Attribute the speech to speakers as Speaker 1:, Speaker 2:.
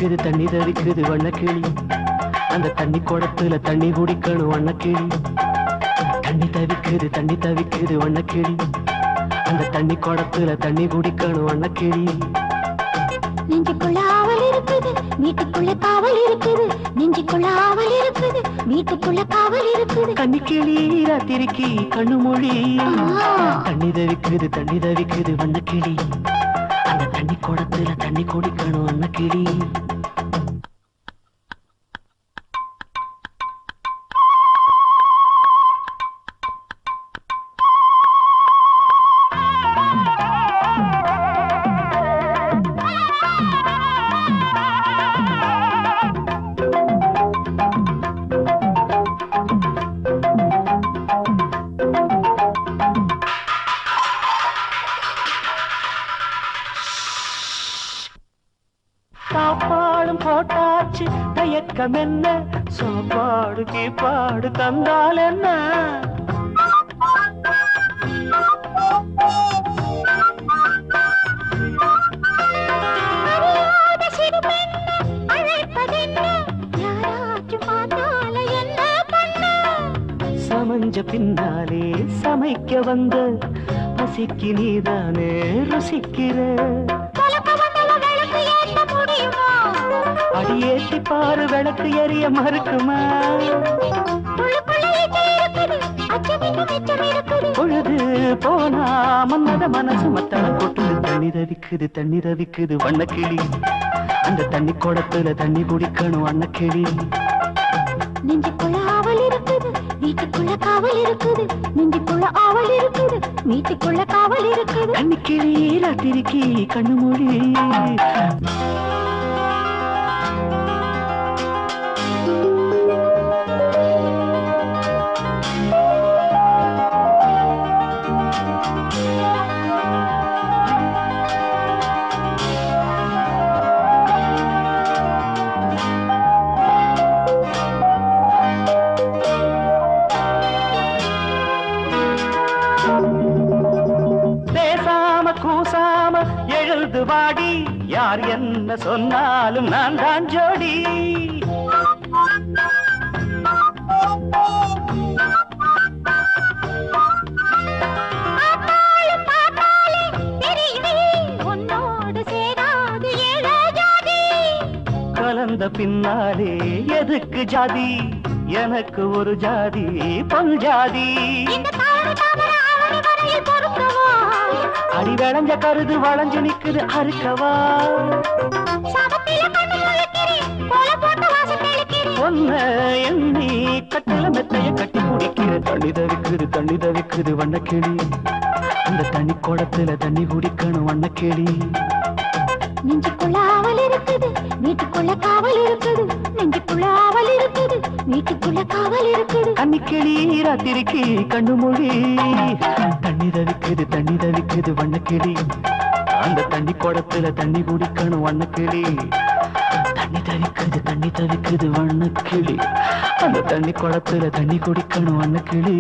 Speaker 1: தவிக்குது தண்ணி தவிக்குது வண்ணக்கிளி அந்த தண்ணி குடத்துல தண்ணி குடிக்கணும் வண்ணக்கிளி தண்ணி தவிக்குது வண்ணக்கிளி அந்த தண்ணி குடத்துல தண்ணி குடிக்கணும் வண்ணக்கிளி
Speaker 2: நெஞ்சுக்குள்ள ஆவல் இருக்குது வீட்டுக்குள்ள காவல் இருக்குது நெஞ்சுக்குள்ள ஆவல் இருக்குது வீட்டுக்குள்ள காவல் இருக்குது
Speaker 1: கண்ணிக்கிளி ராத்திரிக்கு கண்ணு மொழி தண்ணி தவிக்குது வண்ணக்கிளி அந்த தண்ணி குடத்துல தண்ணி குடிக்கணும் வண்ணக்கிளி சாப்பாடும் போட்டாச்சு தயக்கம் என்ன சாப்பாடு கீப்பாடு தந்தால் என்ன சமஞ்ச பின்னாலே சமைக்க வந்த பசிக்கு நீதானே ருசிக்கிற அடியேற்றி பாரு விளக்கு எரிய மறுக்குமா பொழுது போனா மன்மத மனசு மத்தளம் கொட்டுது தண்ணி தவிக்குது வண்ணக்கிளி அந்த தண்ணி குடத்துல தண்ணி குடிக்கணும் வண்ணக்கிளி
Speaker 2: நெஞ்சுக்குள்ள ஆவல் இருக்குது வீட்டுக்குள்ள காவல் இருக்குது நெஞ்சுக்குள்ள ஆவல் இருக்குது வீட்டுக்குள்ள காவல் இருக்குது
Speaker 1: கண்ணிக்கிளி ராத்திரிக்கு கண்ணு மொழி பேசாம கூசாம எழுது வாடி யார் என்ன சொன்னாலும் நான் தான் ஜோடி கலந்த பின்னாலே எதுக்கு ஜாதி எனக்கு ஒரு ஜாதி பொன் ஜாதி அடி விளைஞ்ச கருது வளைஞ்சு நிக்குது அறுக்கவா பொண்ண எண்ணி கட்டில மெத்தைய கட்டி குடிக்கிற தண்ணி தவிக்குது வண்ணக்கிளி இந்த தண்ணி குடத்துல தண்ணி குடிக்கணும் வண்ணக்கிளி
Speaker 2: நெஞ்சுக்குள்ள ஆவல் இருக்குது வீட்டுக்குள்ள காவல் இருக்குது நெஞ்சுக்குள்ள ஆவல் இருக்குது வீட்டுக்குள்ள காவல் இருக்குது
Speaker 1: கண்ணிக்கிளி ராத்திரிக்கு கண்ணு மொழி தண்ணி தவிக்குது வண்ணக்கிளி அந்த தண்ணி குடத்துல தண்ணி குடிக்கணும் வண்ணக்கிளி தண்ணி தவிக்குது வண்ணக்கிளி அந்த தண்ணி குடத்துல தண்ணி குடிக்கணும் வண்ணக்கிளி